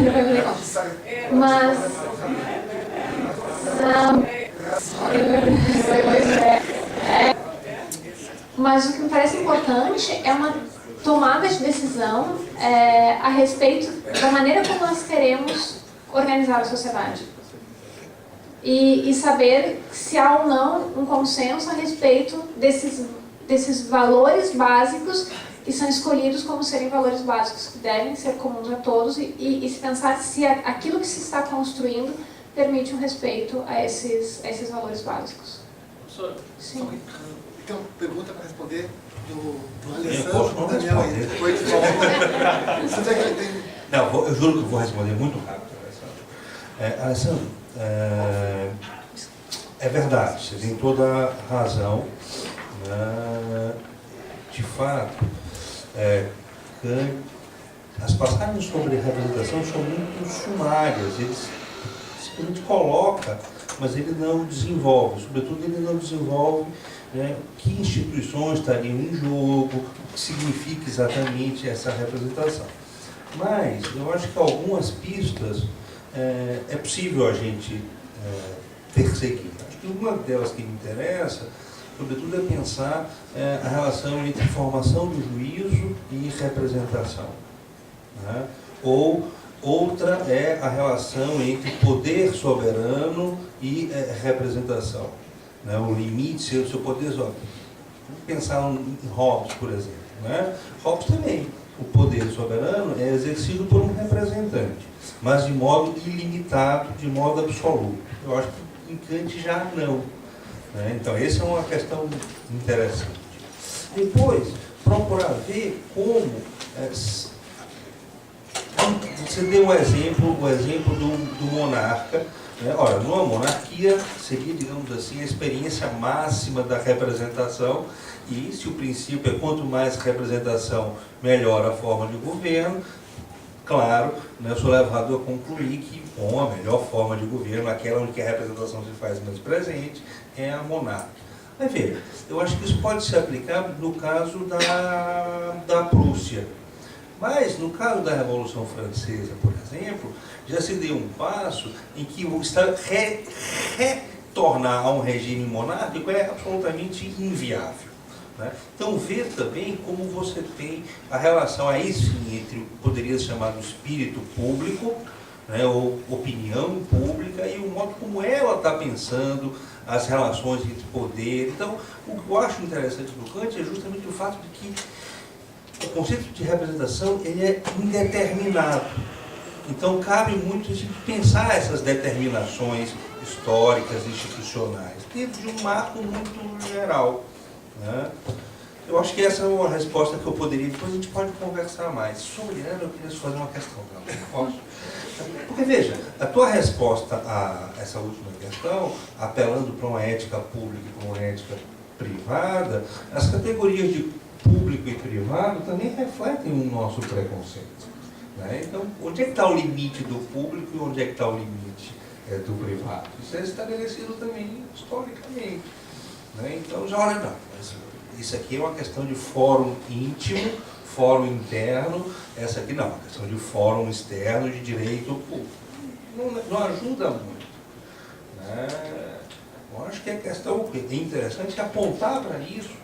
Ele vai fazer mas mas o que me parece importante é uma tomada de decisão a respeito da maneira como nós queremos organizar a sociedade. E saber se há ou não um consenso a respeito desses valores básicos que são escolhidos como serem valores básicos, que devem ser comuns a todos, e se pensar se aquilo que se está construindo permite um respeito a esses valores básicos. Professor, sim. Então, pergunta para responder do Alessandro, do Daniel aí. Depois você já tem... Não, eu juro que eu vou responder muito rápido, Alessandro. Alessandro, é verdade, você tem toda a razão. De fato, as passagens sobre representação são muito sumárias. Ele simplesmente coloca, mas ele não desenvolve. Sobretudo, ele não desenvolve que instituições estariam em jogo, o que significa exatamente essa representação. Mas eu acho que algumas pistas é possível a gente perseguir. Acho que uma delas que me interessa, sobretudo, é pensar a relação entre formação do juízo e representação. Né? Ou outra é a relação entre poder soberano e representação. Né? O limite, seu poder soberano. Vamos pensar em Hobbes, por exemplo. Né? Hobbes também. O poder soberano é exercido por um representante, mas de modo ilimitado, de modo absoluto. Eu acho que em Kant já não. Então, essa é uma questão interessante. Depois, procurar ver como... você deu o exemplo do monarca. Ora, numa monarquia, seria, digamos assim, a experiência máxima da representação, e se o princípio é quanto mais representação, melhor a forma de governo, claro, eu sou levado a concluir que, bom, a melhor forma de governo, aquela onde a representação se faz mais presente, é a monarquia. Mas veja, eu acho que isso pode ser aplicado no caso da Prússia. Mas, no caso da Revolução Francesa, por exemplo, já se deu um passo em que o Estado retornar a um regime monárquico é absolutamente inviável. Né? Então, ver também como você tem a relação aí sim entre, poderia ser chamado espírito público, né, ou opinião pública, e o modo como ela está pensando as relações entre poder. Então, o que eu acho interessante do Kant é justamente o fato de que o conceito de representação ele é indeterminado. Então, cabe muito a gente pensar essas determinações históricas, institucionais, dentro de um marco muito geral. Né? Eu acho que essa é uma resposta que eu poderia... Depois a gente pode conversar mais. Sobre ela, eu queria fazer uma questão. Posso? Porque, veja, a tua resposta a essa última questão, apelando para uma ética pública e para uma ética privada, as categorias de público e privado também refletem o nosso preconceito. Né? Então, onde é que está o limite do público e onde é que está o limite do privado? Isso é estabelecido também historicamente. Né? Então, já olha, não, isso aqui é uma questão de fórum íntimo, fórum interno, essa aqui não, uma questão de fórum externo, de direito público. Não ajuda muito. Né? Eu acho que a questão interessante é apontar para isso.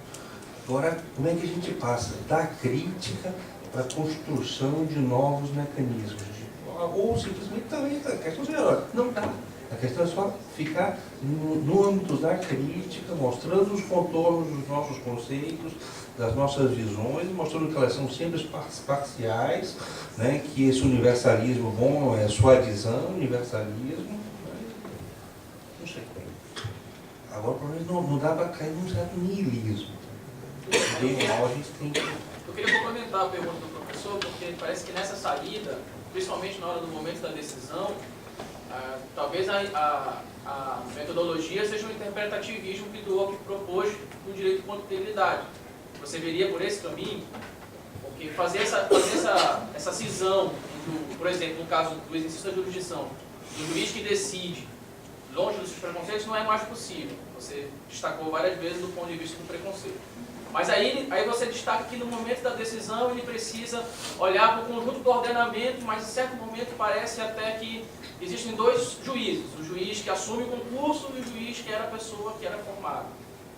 Agora, como é que a gente passa da crítica para a construção de novos mecanismos? Ou simplesmente também a questão de não dá. A questão é só ficar no âmbito da crítica, mostrando os contornos dos nossos conceitos, das nossas visões, mostrando que elas são sempre parciais, né? Que esse universalismo bom é suadizando universalismo. Né? Não sei. Agora, pelo menos, não dá para cair num certo niilismo. Bem mal, a gente tem que... Eu queria complementar a pergunta do professor, porque parece que nessa saída, principalmente na hora do momento da decisão, talvez a metodologia seja um interpretativismo que Dworkin propôs no direito de contabilidade. Você veria por esse caminho? Porque fazer essa cisão, por exemplo, no caso do exercício da jurisdição, do juiz que decide longe dos seus preconceitos, não é mais possível. Você destacou várias vezes do ponto de vista do preconceito. Mas aí você destaca que no momento da decisão ele precisa olhar para o conjunto do ordenamento, mas em certo momento parece até que existem dois juízes, o juiz que assume o concurso e o juiz que era a pessoa que era formada.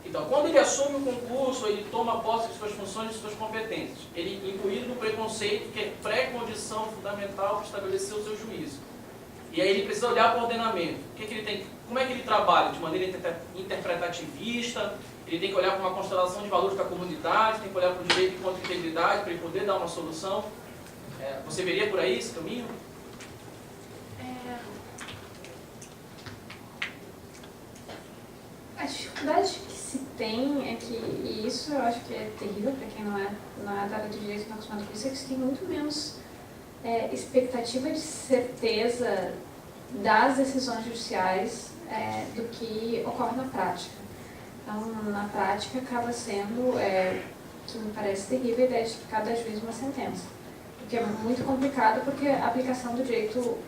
Então, quando ele assume o concurso, ele toma posse de suas funções e de suas competências. Ele incluído no preconceito, que é pré-condição fundamental para estabelecer o seu juízo. E aí ele precisa olhar para o ordenamento. Como é que ele trabalha? De maneira interpretativista, ele tem que olhar para uma constelação de valores da comunidade, tem que olhar para o direito contra a integridade para ele poder dar uma solução. Você veria por aí esse caminho? A dificuldade que se tem é que, e isso eu acho que é terrível para quem não é da área do direito, não é acostumado com isso, é que se tem muito menos expectativa de certeza das decisões judiciais do que ocorre na prática. Então, na prática, acaba sendo, que me parece terrível, a ideia de que cada juiz uma sentença. O que é muito complicado, porque a aplicação do direito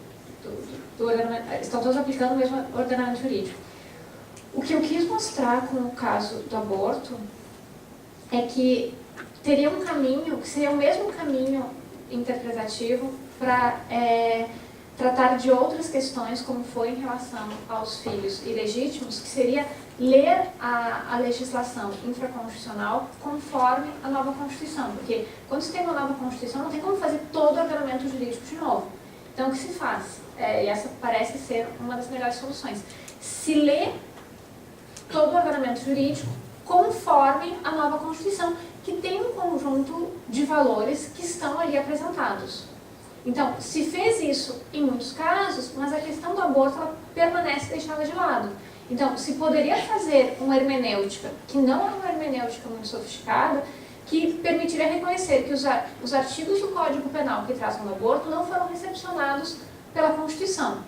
do ordenamento, estão todos aplicando o mesmo ordenamento jurídico. O que eu quis mostrar com o caso do aborto é que teria um caminho, que seria o mesmo caminho interpretativo para tratar de outras questões, como foi em relação aos filhos ilegítimos, que seria ler a legislação infraconstitucional conforme a nova Constituição. Porque quando se tem uma nova Constituição, não tem como fazer todo o ordenamento jurídico de novo. Então, o que se faz? E essa parece ser uma das melhores soluções. Se lê todo o ordenamento jurídico conforme a nova Constituição, que tem um conjunto de valores que estão ali apresentados. Então, se fez isso em muitos casos, mas a questão do aborto ela permanece deixada de lado. Então, se poderia fazer uma hermenêutica, que não é uma hermenêutica muito sofisticada, que permitiria reconhecer que os artigos do Código Penal que tratam do aborto não foram recepcionados pela Constituição.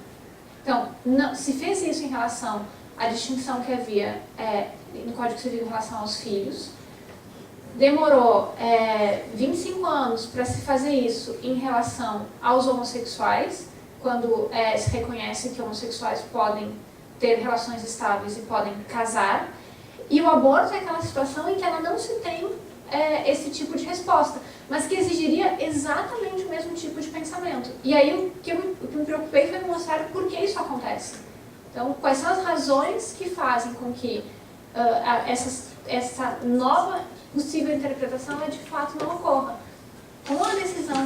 Então, se fez isso em relação à distinção que havia no Código Civil em relação aos filhos, demorou 25 anos para se fazer isso em relação aos homossexuais, quando se reconhece que homossexuais podem ter relações estáveis e podem casar, e o aborto é aquela situação em que ela não se tem esse tipo de resposta, mas que exigiria exatamente o mesmo tipo de pensamento. E aí o que me preocupei foi mostrar por que isso acontece. Então, quais são as razões que fazem com que essa nova possível interpretação de fato não ocorra. Com a decisão,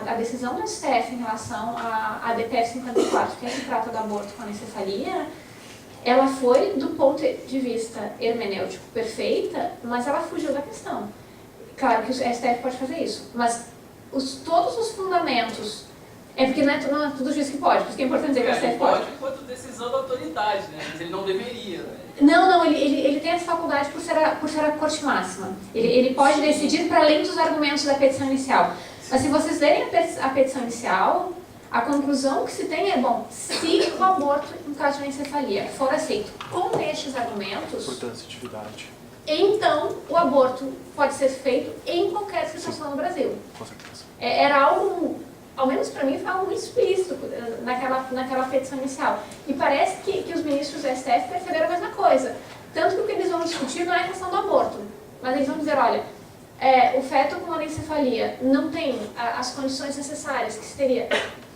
a decisão do STF em relação à DPF 54, que é que trata do aborto com anencefalia, ela foi, do ponto de vista hermenêutico, perfeita, mas ela fugiu da questão. Claro que o STF pode fazer isso, mas todos os fundamentos, porque não é tudo juiz que pode, por isso que é importante dizer que o STF pode. Ele pode enquanto decisão da autoridade, né? Mas ele não deveria, né? Não, ele tem essa faculdade por ser a corte máxima. Ele pode decidir para além dos argumentos da petição inicial. Mas se vocês lerem a petição inicial, a conclusão que se tem é, bom, se o aborto, em caso de anencefalia, for aceito com estes argumentos, então o aborto pode ser feito em qualquer situação no Brasil. Com certeza. Era algo, ao menos para mim, foi algo muito explícito naquela petição inicial. E parece que os ministros do STF perceberam a mesma coisa. Tanto que o que eles vão discutir não é a questão do aborto, mas eles vão dizer, olha, o feto com anencefalia não tem as condições necessárias que se teria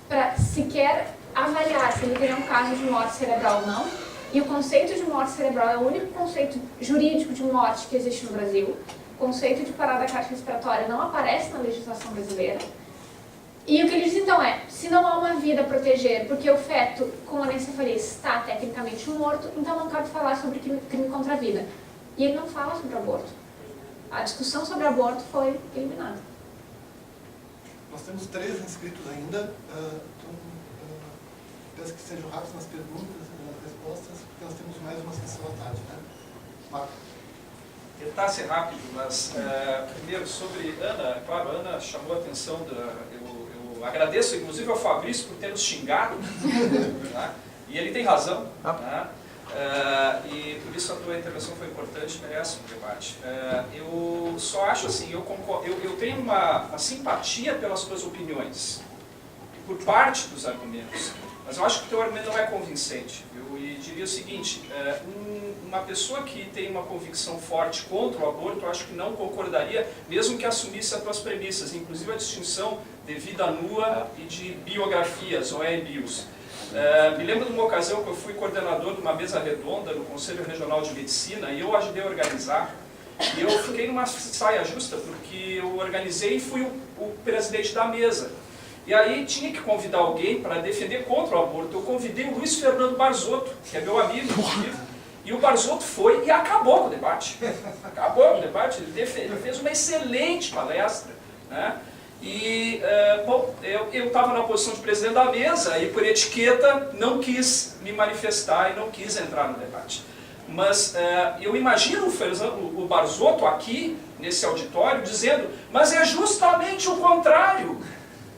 para sequer avaliar se ele teria um caso de morte cerebral ou não. E o conceito de morte cerebral é o único conceito jurídico de morte que existe no Brasil. O conceito de parada cardiorrespiratória não aparece na legislação brasileira. E o que ele diz então se não há uma vida a proteger, porque o feto com anencefalia está tecnicamente morto, então não cabe falar sobre crime contra a vida. E ele não fala sobre aborto. A discussão sobre aborto foi eliminada. Nós temos 3 inscritos ainda, então peço que sejam rápidos nas perguntas e nas respostas, porque nós temos mais uma sessão à tarde, né? Marco. Tentar ser rápido, mas primeiro sobre Ana, claro, a Ana chamou a atenção, eu agradeço inclusive ao Fabrício por ter nos xingado, né? E ele tem razão, né? E por isso a tua intervenção foi importante, merece um debate. Eu só acho assim, eu tenho uma simpatia pelas tuas opiniões, por parte dos argumentos. Mas eu acho que o teu argumento não é convincente. Eu diria o seguinte, uma pessoa que tem uma convicção forte contra o aborto, eu acho que não concordaria, mesmo que assumisse as tuas premissas, inclusive a distinção de vida nua e de biografias, ou bios. Me lembro de uma ocasião que eu fui coordenador de uma mesa redonda no Conselho Regional de Medicina, e eu ajudei a organizar. E eu fiquei numa saia justa, porque eu organizei e fui o presidente da mesa. E aí tinha que convidar alguém para defender contra o aborto. Eu convidei o Luiz Fernando Barzotto, que é meu amigo, inclusive, e o Barzotto foi e acabou com o debate. Acabou com o debate, ele fez uma excelente palestra, né? E, bom, eu estava na posição de presidente da mesa e, por etiqueta, não quis me manifestar e não quis entrar no debate. Mas eu imagino o Barzotto aqui, nesse auditório, dizendo, mas é justamente o contrário.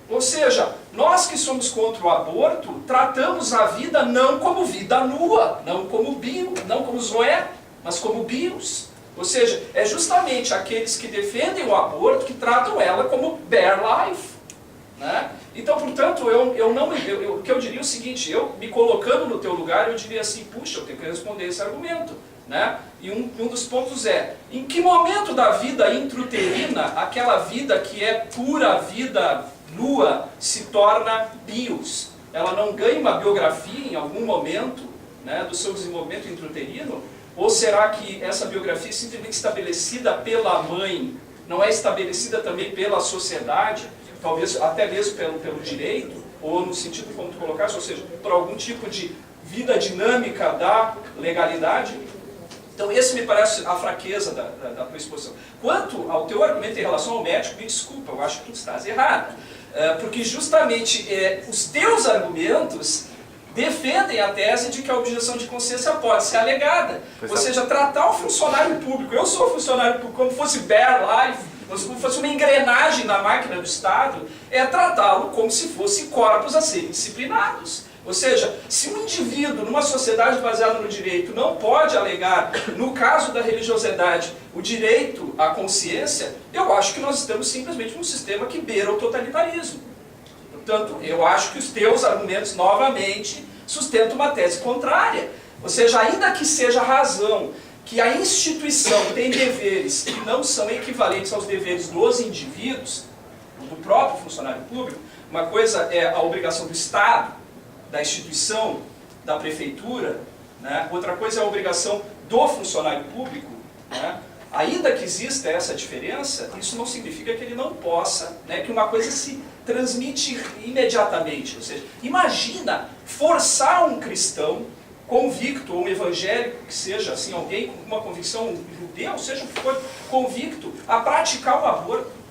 Ou seja, nós que somos contra o aborto, tratamos a vida não como vida nua, não como bio, não como zoé, mas como bios. Ou seja, é justamente aqueles que defendem o aborto que tratam ela como bare life, né? Então, portanto, o que eu diria é o seguinte, eu me colocando no teu lugar, eu diria assim, puxa, eu tenho que responder esse argumento, né? E um dos pontos é, em que momento da vida intrauterina, aquela vida que é pura vida nua, se torna bios? Ela não ganha uma biografia em algum momento, né, do seu desenvolvimento intrauterino? Ou será que essa biografia é simplesmente estabelecida pela mãe, não é estabelecida também pela sociedade, talvez até mesmo pelo direito, ou no sentido como tu colocaste, ou seja, por algum tipo de vida dinâmica da legalidade? Então esse me parece a fraqueza da tua exposição. Quanto ao teu argumento em relação ao médico, me desculpa, eu acho que tu estás errado. Porque justamente os teus argumentos defendem a tese de que a objeção de consciência pode ser alegada. Ou seja, tratar o funcionário público, eu sou funcionário público, como fosse bare life, como fosse uma engrenagem na máquina do Estado, é tratá-lo como se fosse corpos a serem disciplinados. Ou seja, se um indivíduo numa sociedade baseada no direito não pode alegar, no caso da religiosidade, o direito à consciência, eu acho que nós estamos simplesmente num sistema que beira o totalitarismo. Portanto, eu acho que os teus argumentos, novamente, sustentam uma tese contrária. Ou seja, ainda que seja a razão que a instituição tem deveres que não são equivalentes aos deveres dos indivíduos, do próprio funcionário público, uma coisa é a obrigação do Estado, da instituição, da prefeitura, né? Outra coisa é a obrigação do funcionário público, né? Ainda que exista essa diferença, isso não significa que ele não possa, né, que uma coisa se transmite imediatamente. Ou seja, imagina forçar um cristão convicto, ou um evangélico, que seja assim, alguém com uma convicção judeu, seja o que for, convicto, a praticar o aborto.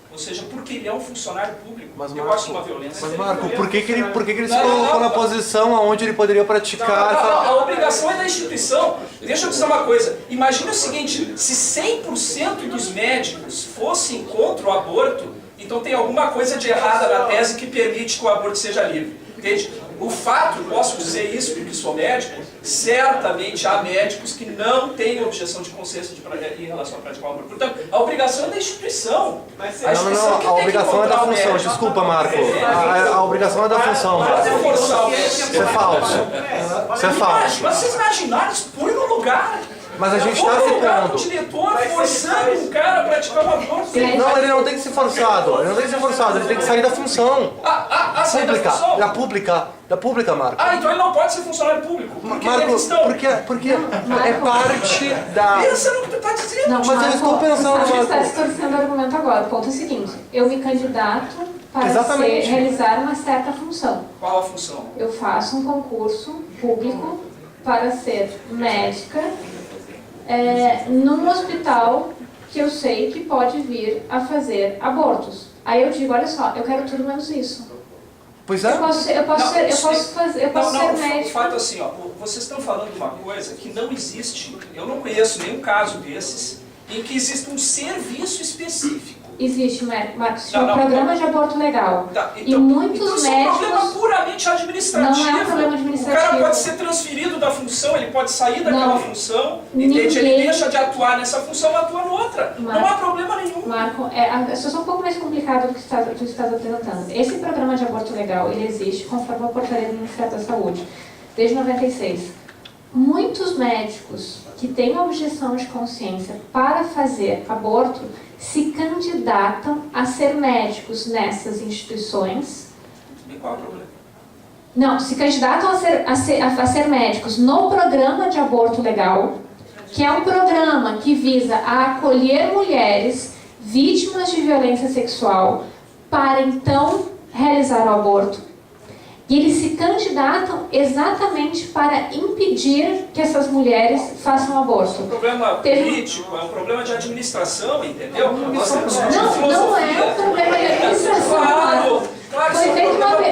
Ou seja, porque ele é um funcionário público. Mas, eu acho uma violência. Mas, Marco, por que ele se colocou na posição onde ele poderia praticar? A obrigação é da instituição. Deixa eu dizer uma coisa. Imagina o seguinte, se 100% dos médicos fossem contra o aborto, então tem alguma coisa de errada na tese que permite que o aborto seja livre. Entende? O fato, posso dizer isso porque sou médico, certamente há médicos que não têm objeção de consciência em relação a praticar o aborto. Portanto, a obrigação é da instituição. A obrigação é da função. Desculpa, Marco. A obrigação é da função. Isso é falso. Isso é falso. Mas vocês imaginaram, põe no lugar. Mas a gente está citando. O diretor forçando um cara a praticar o aborto. Não, ele não tem que ser forçado. Ele não tem que ser forçado. Ele tem que sair da função. Sair da função? Da pública, Marco. Então ele não pode ser funcionário público. Porque Marco, é cristão. porque é parte da... Pensa no que tu está dizendo. Não, Mas Marco, eu estou pensando, a gente Marco. está distorcendo o argumento agora. O ponto é o seguinte, eu me candidato para realizar uma certa função. Qual a função? Eu faço um concurso público para ser médica num hospital que eu sei que pode vir a fazer abortos. Aí eu digo, olha só, eu quero tudo menos isso. Pois é. Eu posso ser médica. O fato é assim, ó, vocês estão falando de uma coisa que não existe, eu não conheço nenhum caso desses, em que existe um serviço específico existe, Marcos, se chama programa de aborto legal. Tá, E muitos então isso é um problema médicos... puramente administrativo. Não é um problema administrativo. O cara pode ser transferido da função, ele pode sair daquela Não. função, Ninguém- entende? Ele deixa de atuar nessa função e atua noutra. Marco, Não há problema nenhum. Marco, a situação é um pouco mais complicada do que tu estás apresentando. Esse programa de aborto legal, ele existe conforme a portaria do Ministério da Saúde, desde 96. Muitos médicos que têm objeção de consciência para fazer aborto se candidatam a ser médicos nessas instituições. E qual é o problema? Não, se candidatam a ser médicos no programa de aborto legal, que é um programa que visa a acolher mulheres vítimas de violência sexual para então realizar o aborto. E eles se candidatam exatamente para impedir que essas mulheres façam aborto. É um problema político, é um problema de administração, entendeu? Nós temos Não é um problema de administração. Claro,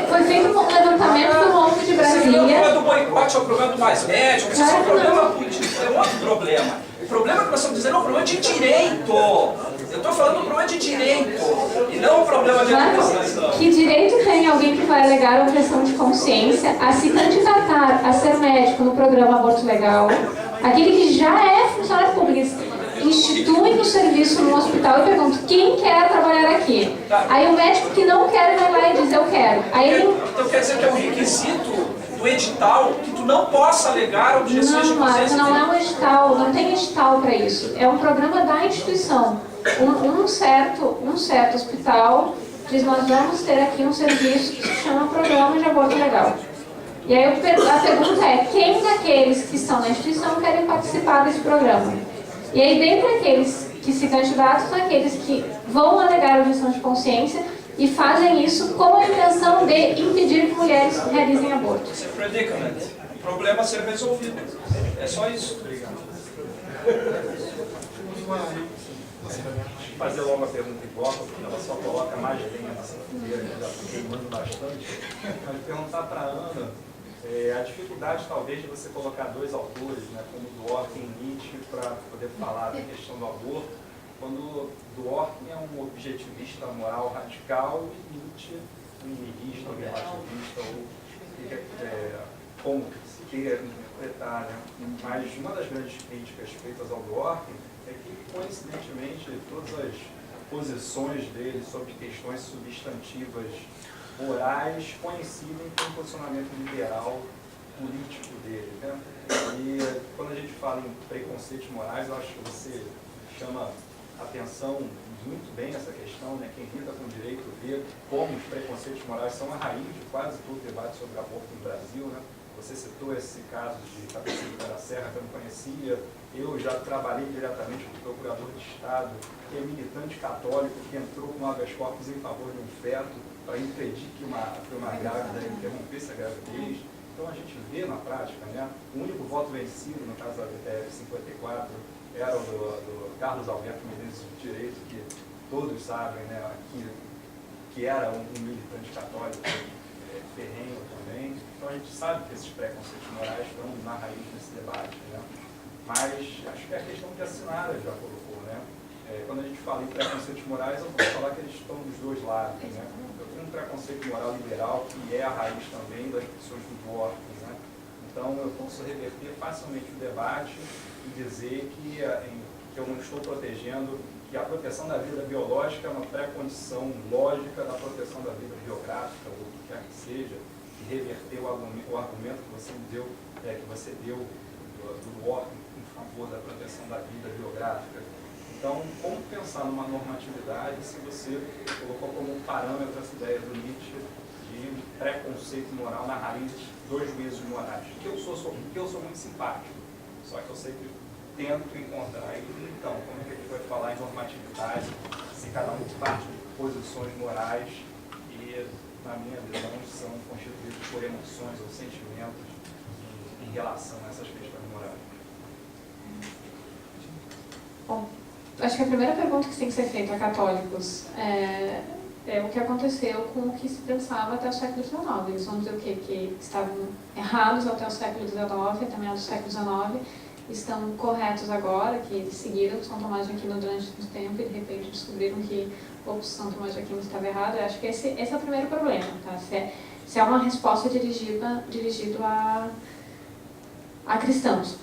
Foi feito um levantamento do longo de o Brasília. problema do boicote é o problema do mais médico, esse é Claro um que problema não. político, é outro problema. O problema que nós estamos dizendo é um problema de direito. Eu estou falando um problema de direito e não um problema de administração. Marcos, que direito tem alguém que vai alegar objeção de consciência a se candidatar a ser médico no programa Aborto Legal? Aquele que já é funcionário público, institui o serviço no hospital e pergunta quem quer trabalhar aqui. Aí o médico que não quer vai lá e diz eu quero. Aí ele... Então quer dizer que é um requisito do edital que tu não possa alegar objeções de Não, Marcos, consciência? não é um edital, não tem edital para isso. É um programa da instituição. Um certo hospital diz, nós vamos ter aqui um serviço que se chama Programa de Aborto Legal. E aí a pergunta é, quem daqueles que estão na instituição querem participar desse programa? E aí, dentre aqueles que se candidatam, são aqueles que vão alegar objeção de consciência e fazem isso com a intenção de impedir que mulheres realizem aborto. Esse é predicament. O problema a ser resolvido. É só isso. Obrigado. Fazer logo a pergunta em bloco, porque ela só coloca mais lenha nessa fogueira, que já está queimando bastante. Mas perguntar para a Ana a dificuldade, talvez, de você colocar dois autores, né, como Dworkin e Nietzsche, para poder falar da questão do aborto, quando Dworkin é um objetivista moral radical e Nietzsche um niilista, ou relativista, ou como se queira interpretar. Né? Mas uma das grandes críticas feitas ao Dworkin é que, coincidentemente, todas as posições dele sobre questões substantivas morais coincidem com o posicionamento liberal político dele. Né? E quando a gente fala em preconceitos morais, eu acho que você chama atenção muito bem essa questão, né? Quem lida com direito vê como os preconceitos morais são a raiz de quase todo o debate sobre aborto no Brasil. Né? Você citou esse caso de Cabeceirinho da Serra, que eu não conhecia. Eu já trabalhei diretamente com o procurador de Estado, que é militante católico, que entrou com habeas corpus em favor de um feto para impedir que uma grávida interrompesse a gravidez. Então a gente vê na prática, né? O único voto vencido, no caso da DTF 54, era o do Carlos Alberto Menezes do Direito, que todos sabem, né? Que era um militante católico ferrenho também. Então a gente sabe que esses preconceitos morais estão na raiz desse debate, né? Mas acho que é a questão que a Sinara já colocou, né? Quando a gente fala em preconceitos morais, eu posso falar que eles estão dos dois lados, né? Eu tenho um preconceito moral liberal que é a raiz também das posições do Dworkin, né? Então eu posso reverter facilmente o debate e dizer que eu não estou protegendo, que a proteção da vida biológica é uma pré-condição lógica da proteção da vida biográfica, ou o que quer que seja, e reverter o argumento que você deu do Dworkin em favor da proteção da vida biográfica. Então, como pensar numa normatividade se você colocou como parâmetro essa ideia do Nietzsche de preconceito moral na raiz dos juízos morais? Que eu sou muito simpático, só que eu sempre tento encontrar. Então, como é que a gente vai falar em normatividade se cada um parte de posições morais e, na minha visão, são constituídos por emoções ou sentimentos em relação a essas questões morais? Bom, acho que a primeira pergunta que tem que ser feita a católicos é o que aconteceu com o que se pensava até o século XIX. Eles vão dizer o quê? Que estavam errados até o século XIX, até meados do século XIX, estão corretos agora, que seguiram São Tomás de Aquino durante muito tempo e de repente descobriram que São Tomás de Aquino estava errado. Eu acho que esse é o primeiro problema, tá? Se é uma resposta dirigida a cristãos.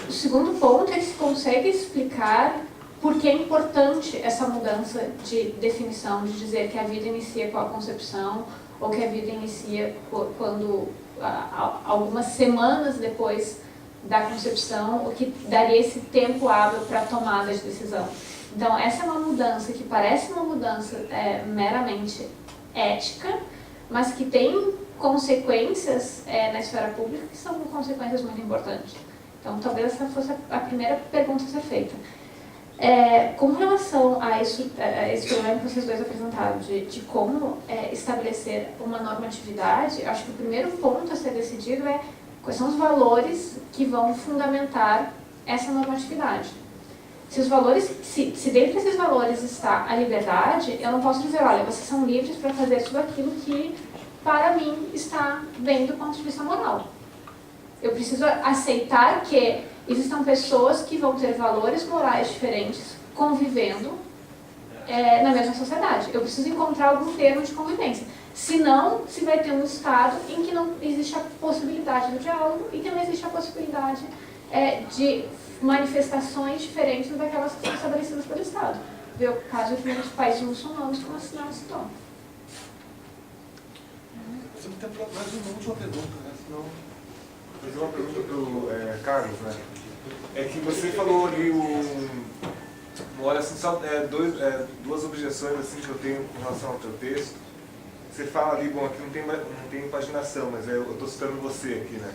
O segundo ponto é que se consegue explicar por que é importante essa mudança de definição, de dizer que a vida inicia com a concepção, ou que a vida inicia quando algumas semanas depois da concepção, o que daria esse tempo hábil para a tomada de decisão. Então, essa é uma mudança que parece uma mudança meramente ética, mas que tem consequências na esfera pública que são consequências muito importantes. Então, talvez essa fosse a primeira pergunta a ser feita. Com relação a esse problema que vocês dois apresentaram, de como estabelecer uma normatividade, acho que o primeiro ponto a ser decidido é quais são os valores que vão fundamentar essa normatividade. Se os valores, se dentro desses valores está a liberdade, eu não posso dizer, olha, vocês são livres para fazer tudo aquilo que, para mim, está bem do ponto de vista moral. Eu preciso aceitar que existam pessoas que vão ter valores morais diferentes convivendo na mesma sociedade. Eu preciso encontrar algum termo de convivência. Senão, se vai ter um Estado em que não existe a possibilidade do diálogo e que não existe a possibilidade de manifestações diferentes daquelas que são estabelecidas pelo Estado. Vê o caso de muitos países muçulmanos, como a Sinal citou. Você não tem mais uma última pergunta, né? Senão... Fazer uma pergunta para o Carlos, né? É que você falou ali olha, assim, só duas objeções assim, que eu tenho com relação ao teu texto. Você fala ali, bom, aqui não tem impaginação, mas eu estou citando você aqui, né?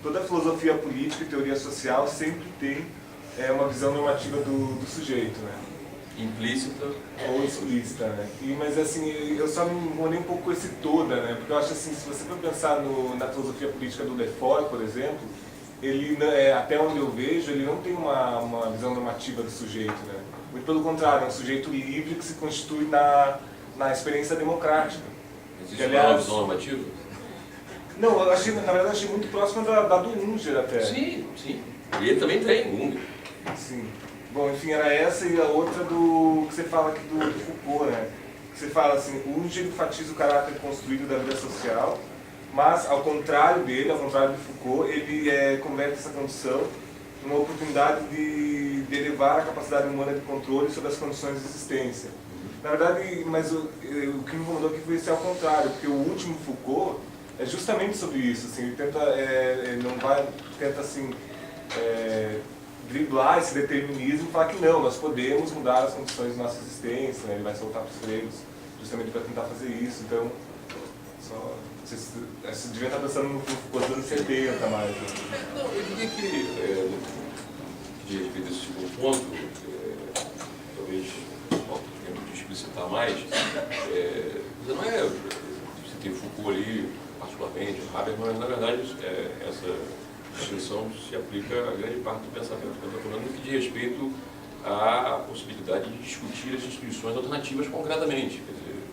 Toda a filosofia política e teoria social sempre tem uma visão normativa do sujeito, né? Implícita ou explícita, né? Mas assim, eu só me incomodei um pouco com esse toda, né? Porque eu acho assim, se você for pensar na filosofia política do Lefort, por exemplo, ele, até onde eu vejo, ele não tem uma visão normativa do sujeito, né? Muito pelo contrário, é um sujeito livre que se constitui na experiência democrática. Existe uma visão normativa? Não, eu achei, na verdade, eu achei muito próxima da do Unger até. Sim, sim. E ele também tem, Unger. Sim. Bom, enfim, era essa e a outra que você fala aqui do Foucault, né? Que você fala assim, o Unger enfatiza o caráter construído da vida social, mas ao contrário dele, ao contrário do Foucault, ele converte essa condição numa oportunidade de elevar a capacidade humana de controle sobre as condições de existência. Na verdade, mas o que me incomodou aqui foi esse ao contrário, porque o último Foucault é justamente sobre isso, assim, ele tenta assim, driblar esse determinismo e falar que não, nós podemos mudar as condições de nossa existência, né? Ele vai soltar para os gregos justamente para tentar fazer isso. Então, você devia estar pensando no Foucault dos anos 70 mais. Né? Não, eu diria que, de respeito a esse segundo ponto, talvez falta de explicitar mais, não é, você tem Foucault ali, particularmente, Habermas, mas na verdade essa distinção se aplica a grande parte do pensamento que eu estou falando, no que diz respeito à possibilidade de discutir as instituições alternativas concretamente. Quer dizer,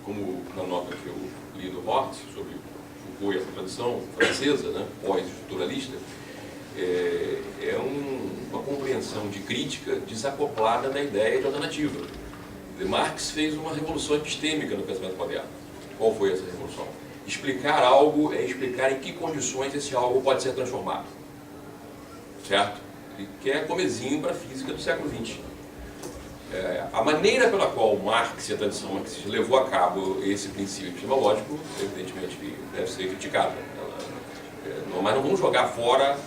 como na nota que eu li do Hortz sobre Foucault e essa tradição francesa, né, pós-estruturalista, uma compreensão de crítica desacoplada da ideia de alternativa. Marx fez uma revolução epistêmica no pensamento moderno. Qual foi essa revolução? Explicar algo é explicar em que condições esse algo pode ser transformado. Certo? Ele quer comezinho para a física do século XX. A maneira pela qual Marx e a tradição marxista levou a cabo esse princípio epistemológico, evidentemente, deve ser criticado. Mas não vamos jogar fora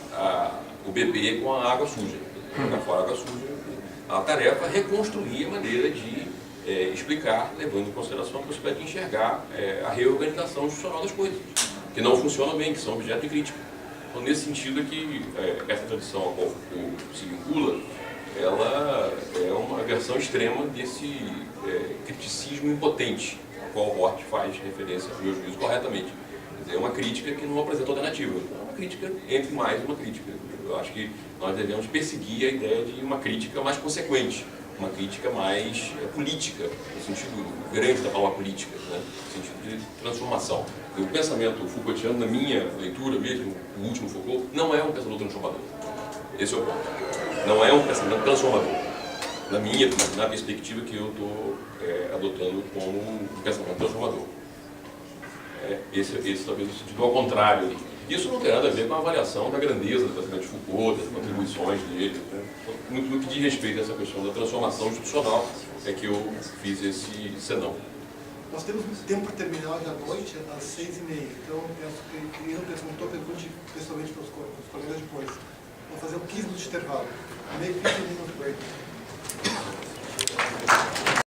o bebê com a água suja. Jogar fora a água suja. A tarefa é reconstruir a maneira de explicar, levando em consideração a possibilidade de enxergar a reorganização institucional das coisas, que não funcionam bem, que são objeto de crítica. Então, nesse sentido é que essa tradição a qual Foucault se vincula, ela é uma versão extrema desse criticismo impotente, ao qual Hort faz referência, a meu juízo, corretamente. Quer dizer, é uma crítica que não apresenta alternativa, é uma crítica entre mais uma crítica. Eu acho que nós devemos perseguir a ideia de uma crítica mais consequente, uma crítica mais política, no sentido grande da palavra política, né? No sentido de transformação. O pensamento Foucaultiano, na minha leitura mesmo, o último Foucault, não é um pensador transformador. Esse é o ponto. Não é um pensamento transformador. Na perspectiva que eu estou adotando como um pensamento transformador. Esse talvez o sentido ao contrário. Isso não tem nada a ver com a avaliação da grandeza do pensamento de Foucault, das contribuições dele. No que diz respeito a essa questão da transformação institucional, é que eu fiz esse senão. Nós temos tempo para terminar hoje à noite, às 6h30. Então, penso que quem não perguntou, pergunte pessoalmente para os colegas depois. Vou fazer 15 minutos de intervalo. Meio 15 minutos break.